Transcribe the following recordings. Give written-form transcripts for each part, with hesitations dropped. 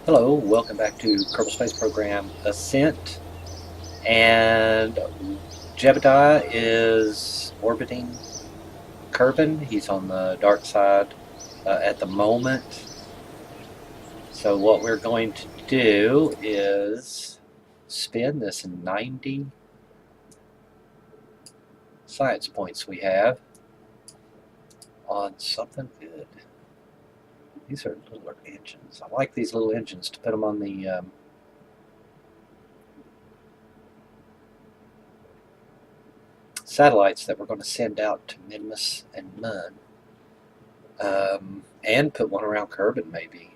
Hello, welcome back to Kerbal Space Program Ascent. And Jebediah is orbiting Kerbin. He's on the dark side at the moment. So, what we're going to do is spend this 90 science points we have on something good. These are little engines. I like these little engines to put them on the satellites that we're going to send out to Minimus and Mun. And put one around Kerbin maybe.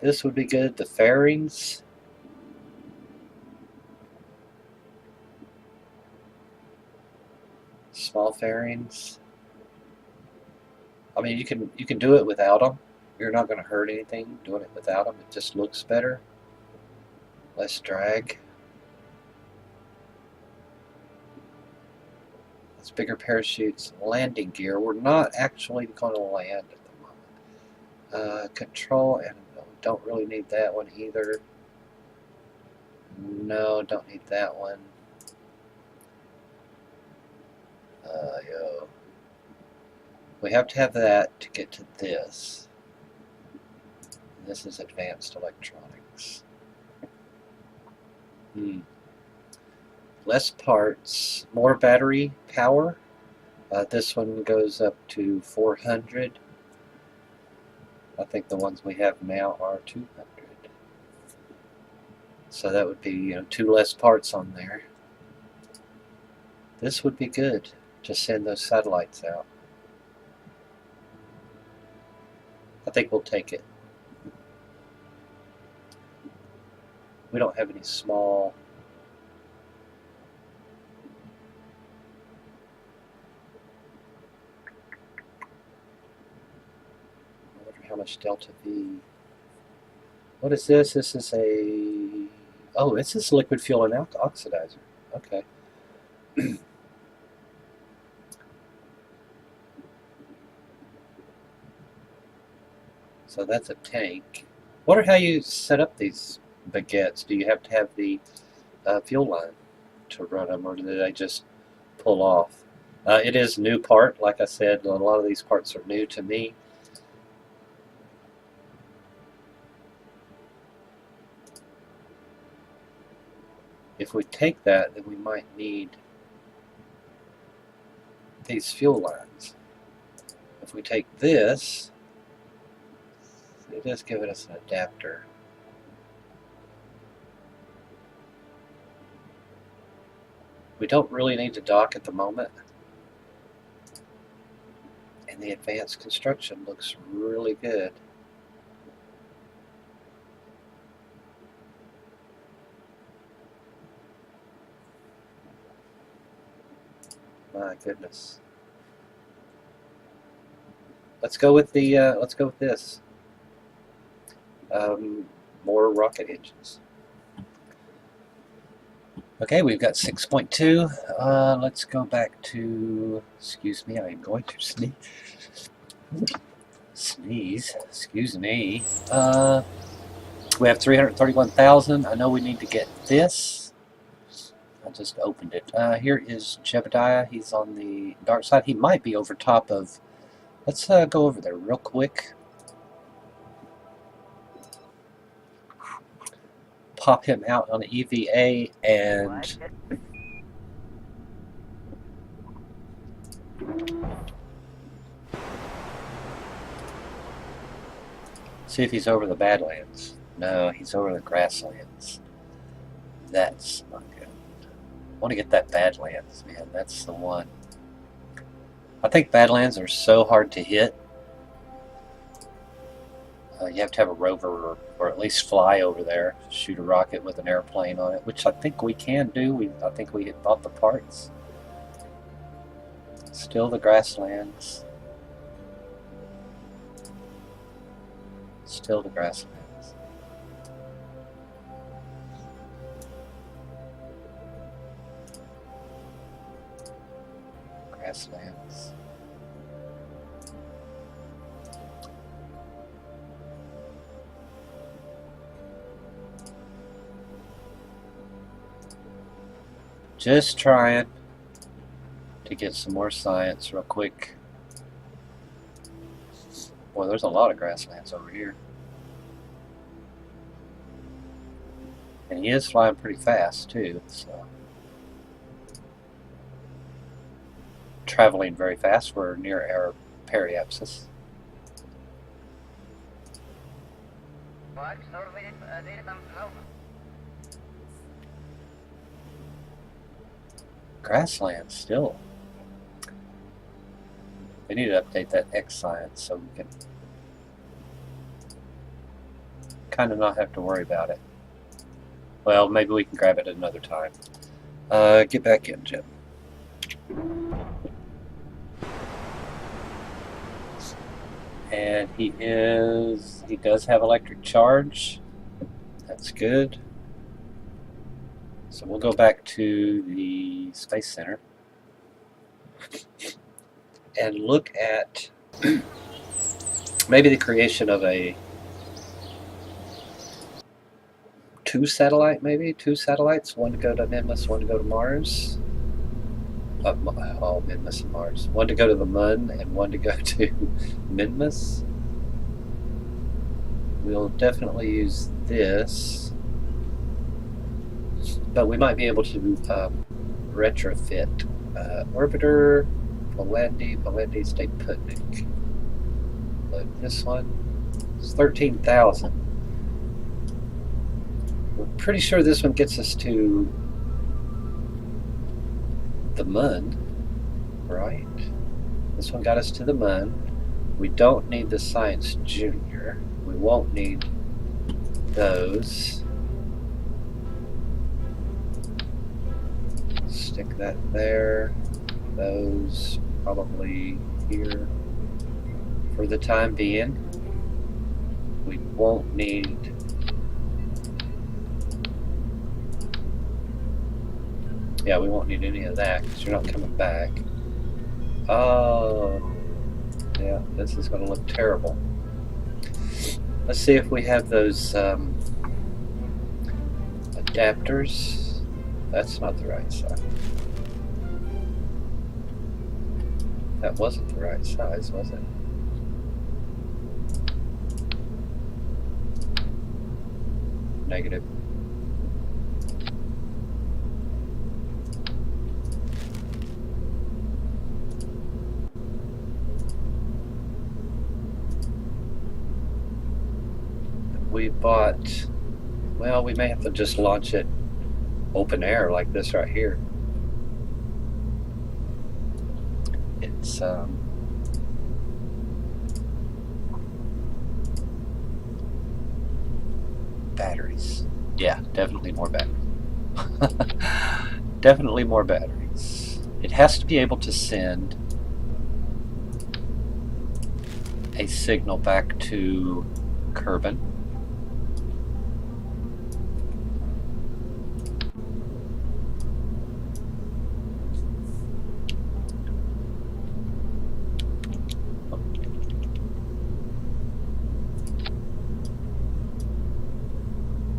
This would be good. The fairings. Small fairings. I mean, you can do it without them. You're not going to hurt anything doing it without them. It just looks better. Less drag. It's bigger parachutes. Landing gear. We're not actually going to land at the moment. Control, and don't really need that one either. No, don't need that one. Yo. We have to have that to get to this. This is advanced electronics. Less parts, more battery power. This one goes up to 400. I think the ones we have now are 200. So that would be 2 less parts on there. This would be good to send those satellites out. I think we'll take it. We don't have any small. I wonder how much delta V. What is this? This is a. Oh, this is liquid fuel and oxidizer. Okay. So that's a tank. Wonder how you set up these baguettes. Do you have to have the fuel line to run them, or do they just pull off? It is a new part. Like I said, a lot of these parts are new to me. If we take that, then we might need these fuel lines. If we take this, it is giving us an adapter. We don't really need to dock at the moment. And the advanced construction looks really good. My goodness. Let's go with this. More rocket engines. Okay, we've got 6.2. Let's go back to. Excuse me, I am going to sneeze. Excuse me. We have 331,000. I know we need to get this. I just opened it. Here is Jebediah. He's on the dark side. He might be over top of. Let's go over there real quick. Pop him out on the EVA and. See if he's over the Badlands. No, he's over the grasslands. That's not good. I want to get that Badlands, man. That's the one. I think Badlands are so hard to hit. You have to have a rover or at least fly over there, shoot a rocket with an airplane on it, which I think we can do. I think we had bought the parts. Still the grasslands. Still the grasslands. Grasslands. Just trying to get some more science real quick. Boy, there's a lot of grasslands over here. And he is flying pretty fast too, so traveling very fast. We're near our periapsis. Grassland still. We need to update that X science so we can kind of not have to worry about it. Well, maybe we can grab it at another time. Get back in, Jim. And he does have electric charge. That's good. So we'll go back to the Space Center and look at maybe the creation of a two satellites, one to go to Minmus, one to go to Mars. Minmus and Mars. One to go to the Moon and one to go to Minmus. We'll definitely use this, but we might be able to retrofit Orbiter, Palendi, Stay Putnik. But this one is 13,000. We're pretty sure this one gets us to the Moon, right? This one got us to the Moon. We don't need the Science Junior. We won't need those. Stick that there. Those probably here for the time being. We won't need we won't need any of that because you're not coming back. Oh, yeah, this is going to look terrible. Let's see if we have those adapters. That's not the right size. That wasn't the right size, was it? Negative. We bought, well, we may have to just launch it open air like this right here. It's batteries. Yeah, definitely more batteries. Definitely more batteries. It has to be able to send a signal back to Kerbal.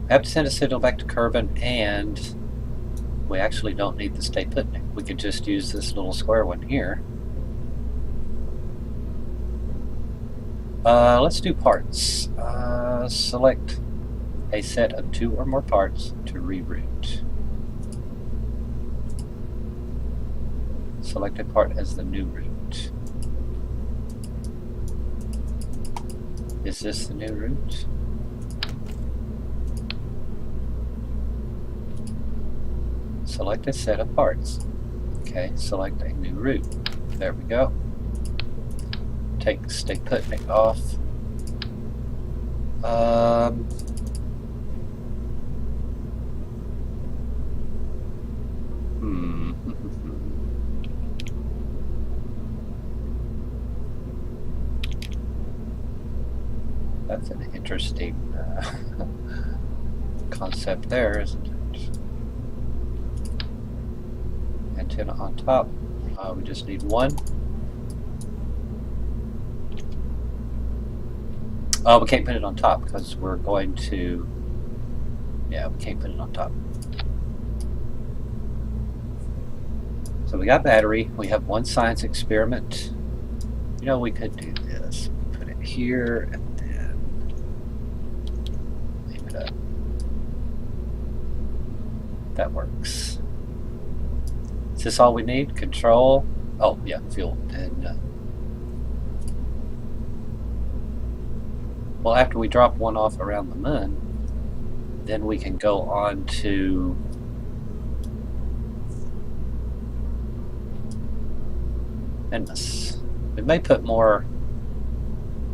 I have to send a signal back to Kerbal, and we actually don't need the Stay Putnik. We could just use this little square one here. Let's do parts. Select a set of 2 or more parts to reroute. Select a part as the new route. Is this the new route? Select a set of parts. Okay, select a new route. There we go. Take Stay Putnik off. That's an interesting concept there, isn't it? Antenna on top. We just need one. Oh, we can't put it on top because we're going to... Yeah, we can't put it on top. So we got battery. We have one science experiment. You know, we could do this. Put it here and then leave it up. That works. Is this all we need? Control. Oh, yeah, fuel. And well, after we drop one off around the moon, then we can go on to Minmus. We may put more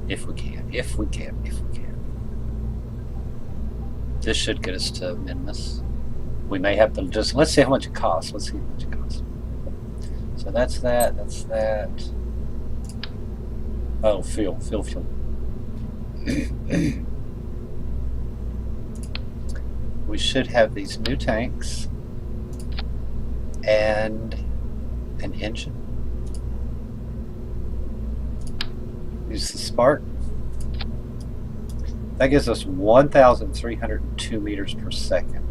if we can. This should get us to Minmus. We may have to just, let's see how much it costs. Let's see how much it costs. So that's that. Oh, fuel. We should have these new tanks and an engine. Use the spark. That gives us 1,302 meters per second.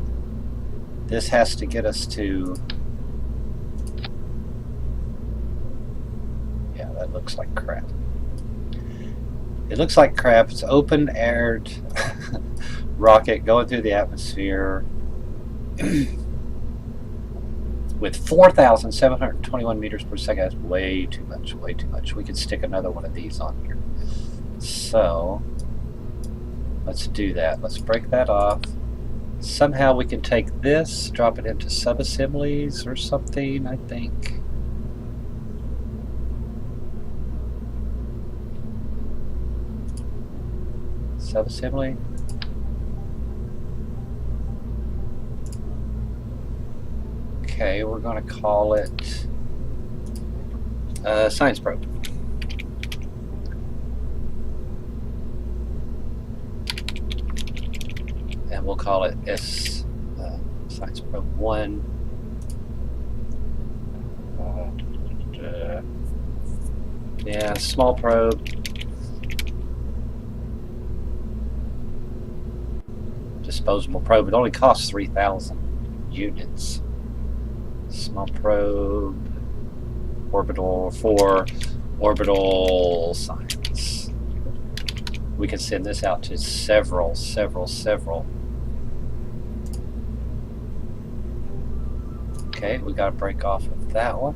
This has to get us to, yeah, that looks like crap. It looks like crap. It's open-aired rocket going through the atmosphere with 4,721 meters per second. That's way too much. We could stick another one of these on here. So let's do that. Let's break that off. Somehow we can take this, drop it into sub-assemblies or something, I think. Sub-assembly. Okay, we're going to call it Science Probe. And we'll call it Science Probe 1. Yeah, small probe. Disposable probe. It only costs 3,000 units. Small probe. Orbital for orbital science. We can send this out to several. Okay, we got to break off of that one.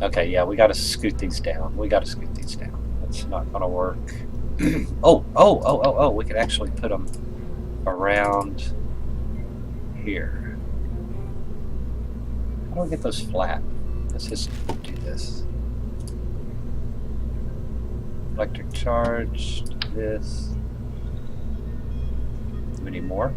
Okay, yeah, we got to scoot these down. That's not going to work. Oh, we could actually put them around here. How do I get those flat? Let's just do this. Electric charge, this. Do we need more?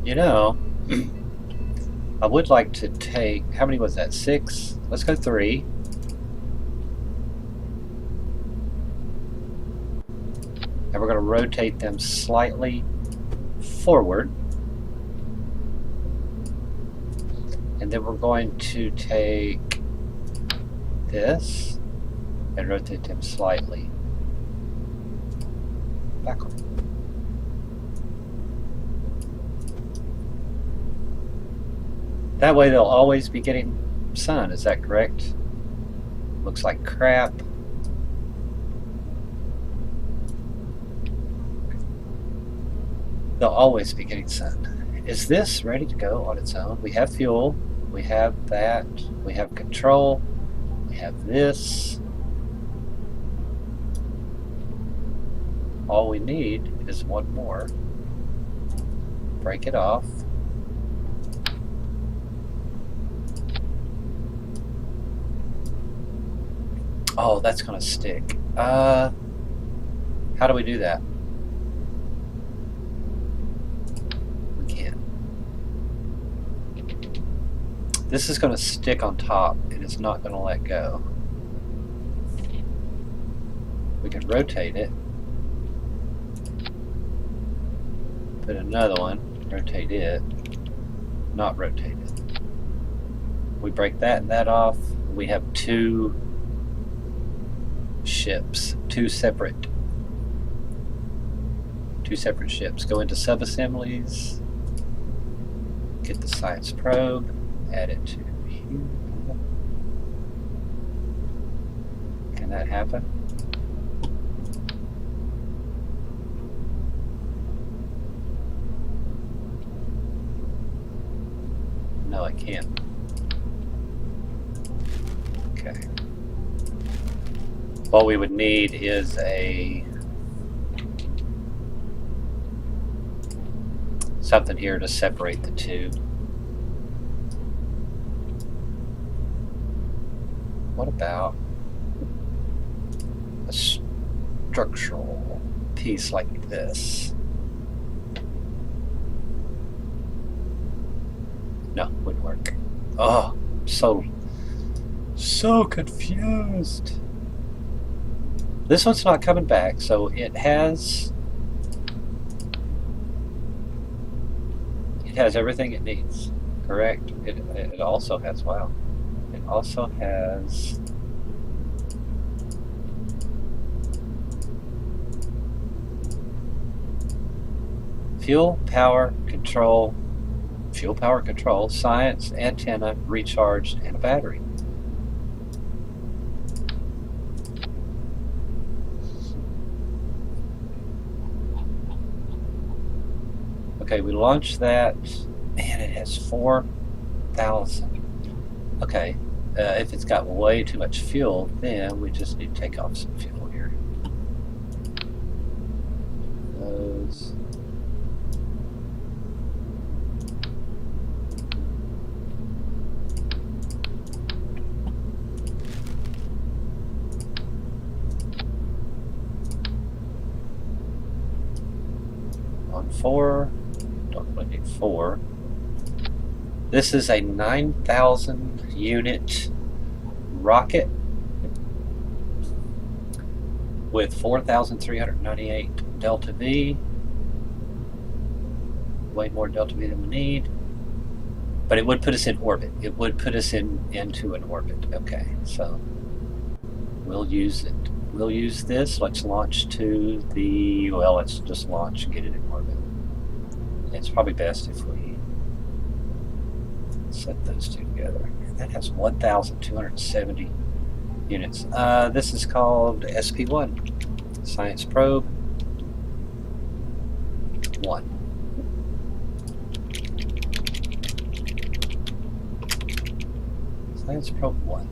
You know, I would like to take, how many was that? 6? Let's go 3. And we're going to rotate them slightly forward. And then we're going to take this and rotate them slightly backward. That way they'll always be getting sun, is that correct? Looks like crap. They'll always be getting sun. Is this ready to go on its own? We have fuel, we have that, we have control, we have this. All we need is one more. Break it off. Oh, that's going to stick. How do we do that? We can't. This is going to stick on top, and it's not going to let go. We can rotate it. Put another one, rotate it, not rotate it. We break that and that off. We have two ships, two separate ships. Go into sub-assemblies, get the science probe, add it to here. Can that happen? No, I can't. Okay. What we would need is something here to separate the two. What about a structural piece like this? No, wouldn't work. Oh, so confused. This one's not coming back, so it has everything it needs, correct? It also has, wow. It also has fuel power control, science, antenna, recharged, and a battery. Okay, we launched that, and it has 4,000. Okay, if it's got way too much fuel, then we just need to take off some fuel here. Those. On 4. Don't really need 4. This is a 9,000 unit rocket with 4,398 delta V. Way more delta V than we need. But it would put us in orbit. It would put us into an orbit. Okay, so we'll use it. We'll use this. Let's launch to the, well, let's just launch and get it in orbit. It's probably best if we set those two together. That has 1,270 units. This is called SP1, Science Probe 1. Science Probe 1.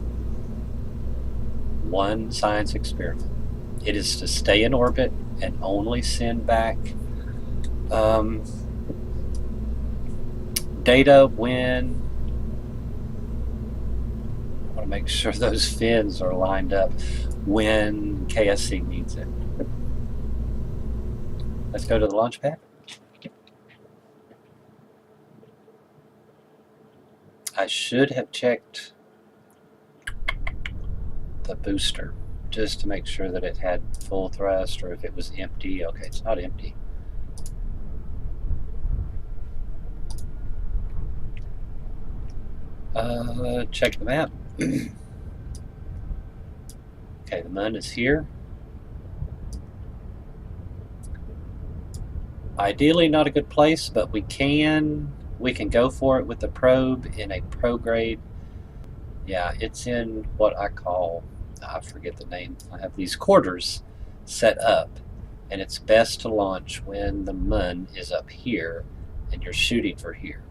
One science experiment. It is to stay in orbit and only send back data when I want to make sure those fins are lined up when KSC needs it. Let's go to the launch pad. I should have checked the booster just to make sure that it had full thrust or if it was empty. Okay, it's not empty. Check the map. Okay, the moon is here. Ideally not a good place, but we can go for it with the probe in a prograde. Yeah, it's in what I call, I forget the name. I have these quarters set up, and it's best to launch when the moon is up here and you're shooting for here.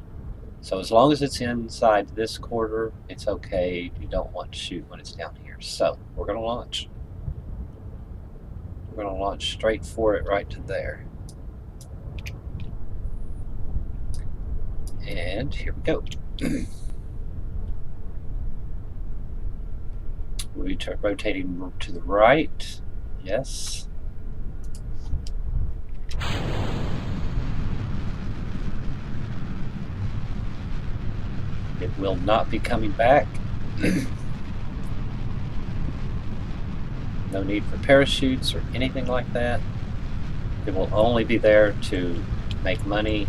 So as long as it's inside this quarter, it's okay. You don't want to shoot when it's down here. So we're going to launch. We're going to launch straight for it right to there. And here we go. We'll be rotating to the right. Yes. It will not be coming back. No need for parachutes or anything like that. It will only be there to make money,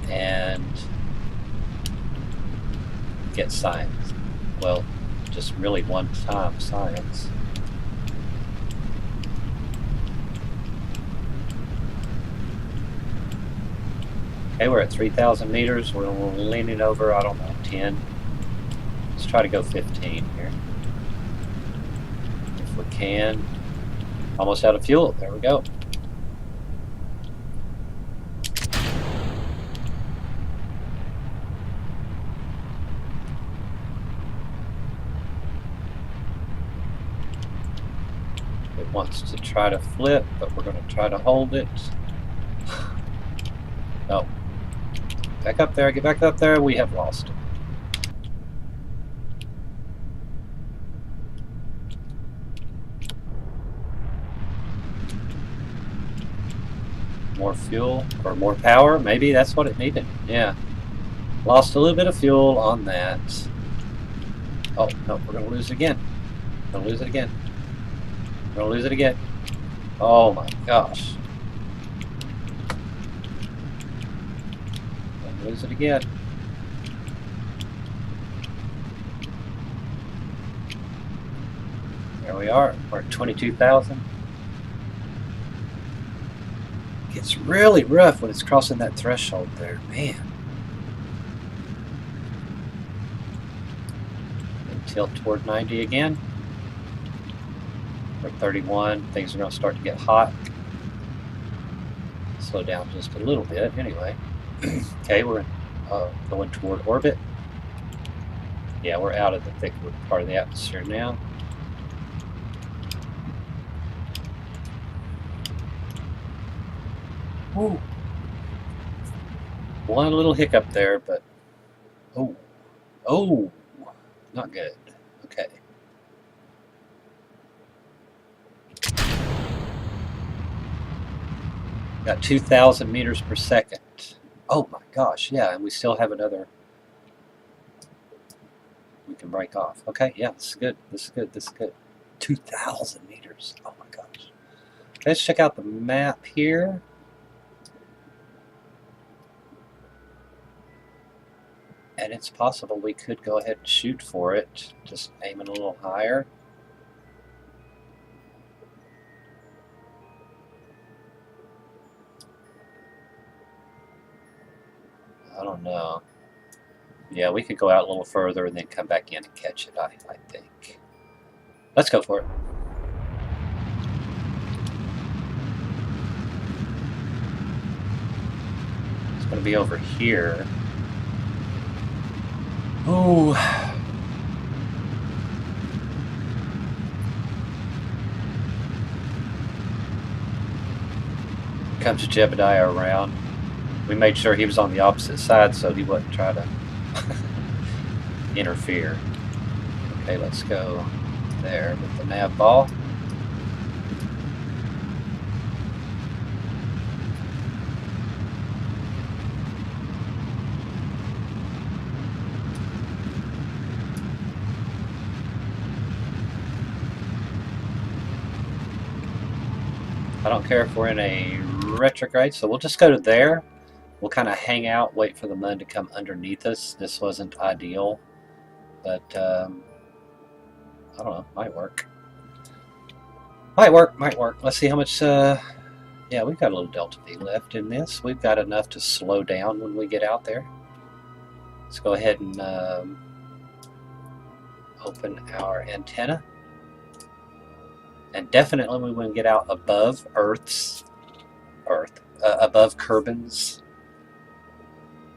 and get science. Well, just really one-time science. Okay, we're at 3,000 meters. We're leaning over, I don't know, 10. Let's try to go 15 here. If we can. Almost out of fuel. There we go. It wants to try to flip, but we're going to try to hold it. No. Back up there, get back up there. We have lost it. More fuel or more power, maybe that's what it needed. Yeah. Lost a little bit of fuel on that. Oh, no, we're going to lose it again. We're going to lose it again. We're going to lose it again. Oh my gosh. We're going to lose it again. There we are. We're at 22,000. It's really rough when it's crossing that threshold there, man. And tilt toward 90 again. We're at 31. Things are going to start to get hot. Slow down just a little bit, anyway. Okay, we're going toward orbit. Yeah, we're out of the thick part of the atmosphere now. Ooh. One little hiccup there, but oh, not good. Okay. Got 2,000 meters per second. Oh my gosh, yeah, and we still have another. We can break off. Okay, yeah, this is good. This is good. This is good. 2,000 meters. Oh my gosh. Okay, let's check out the map here. And it's possible we could go ahead and shoot for it, just aiming a little higher. I don't know. Yeah, we could go out a little further and then come back in and catch it, I think. Let's go for it. It's going to be over here. Oh. Comes Jebediah around. We made sure he was on the opposite side so he wouldn't try to interfere. Okay, let's go there with the NavBall. I don't care if we're in a retrograde, so we'll just go to there. We'll kind of hang out, wait for the moon to come underneath us. This wasn't ideal, but I don't know, might work. Might work. Let's see how much, yeah, we've got a little delta V left in this. We've got enough to slow down when we get out there. Let's go ahead and open our antenna. And definitely we want to get out above above Kerbin's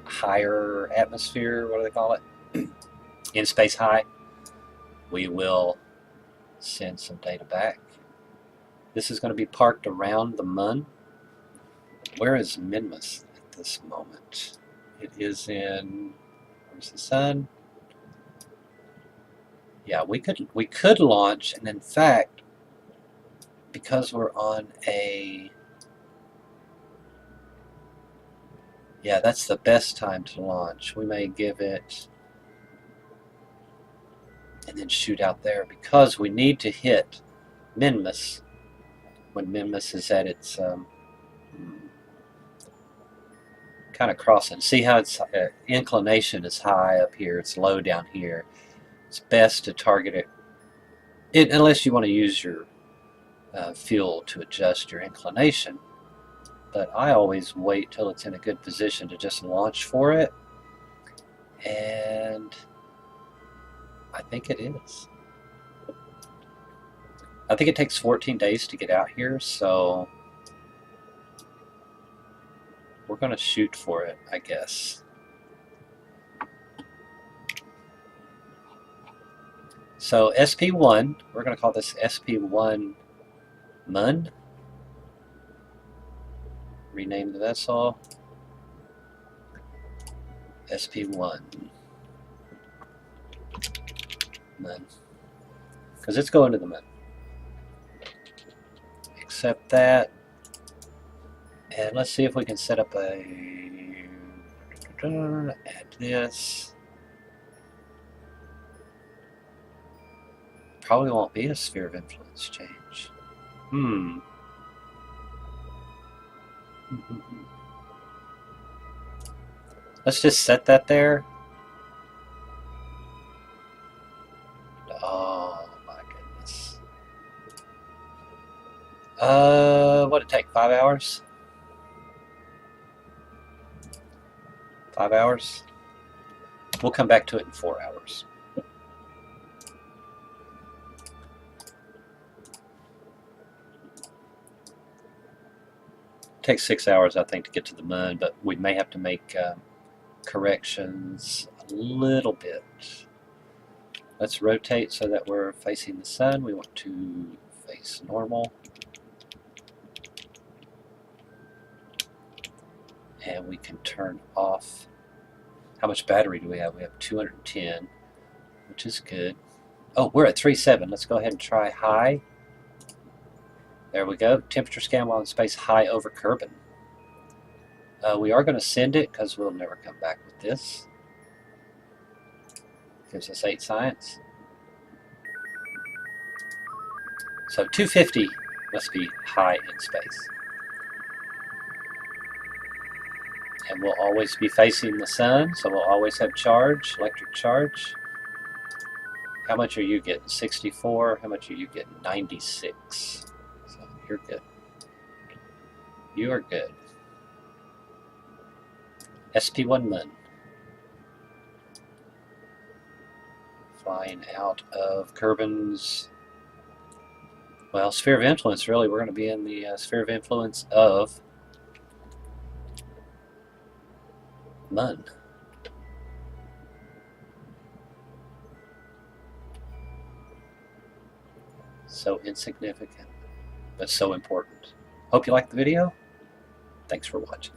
higher atmosphere, what do they call it? In space high. We will send some data back. This is going to be parked around the moon. Where is Minmus at this moment? It is in, where's the sun? Yeah, we could launch, and in fact, because we're on a, yeah, that's the best time to launch. We may give it and then shoot out there because we need to hit Minmus when Minmus is at its kind of crossing. See how its inclination is high up here, it's low down here. It's best to target it unless you want to use your fuel to adjust your inclination. But I always wait till it's in a good position to just launch for it. And I think it is. I think it takes 14 days to get out here, so we're going to shoot for it, I guess. So SP1, we're going to call this SP1 MUN. Rename the vessel SP1 MUN, because it's going to the MUN. Accept that, and let's see if we can set up a add this. Probably won't be a sphere of influence change. Let's just set that there. Oh my goodness. What'd it take? 5 hours? 5 hours? We'll come back to it in 4 hours. It takes 6 hours, I think, to get to the moon, but we may have to make corrections a little bit. Let's rotate so that we're facing the sun. We want to face normal. And we can turn off. How much battery do we have? We have 210, which is good. Oh, we're at 3.7. Let's go ahead and try high. There we go. Temperature scan while in space, high over Kerbin. We are going to send it because we'll never come back with this. Gives us 8 science. So 250 must be high in space. And we'll always be facing the sun, so we'll always have charge, electric charge. How much are you getting? 64. How much are you getting? 96. So you're good. You are good. SP1 MUN. Flying out of Kerbin's, well, sphere of influence, really. We're going to be in the sphere of influence of MUN. So insignificant, but so important. Hope you liked the video. Thanks for watching.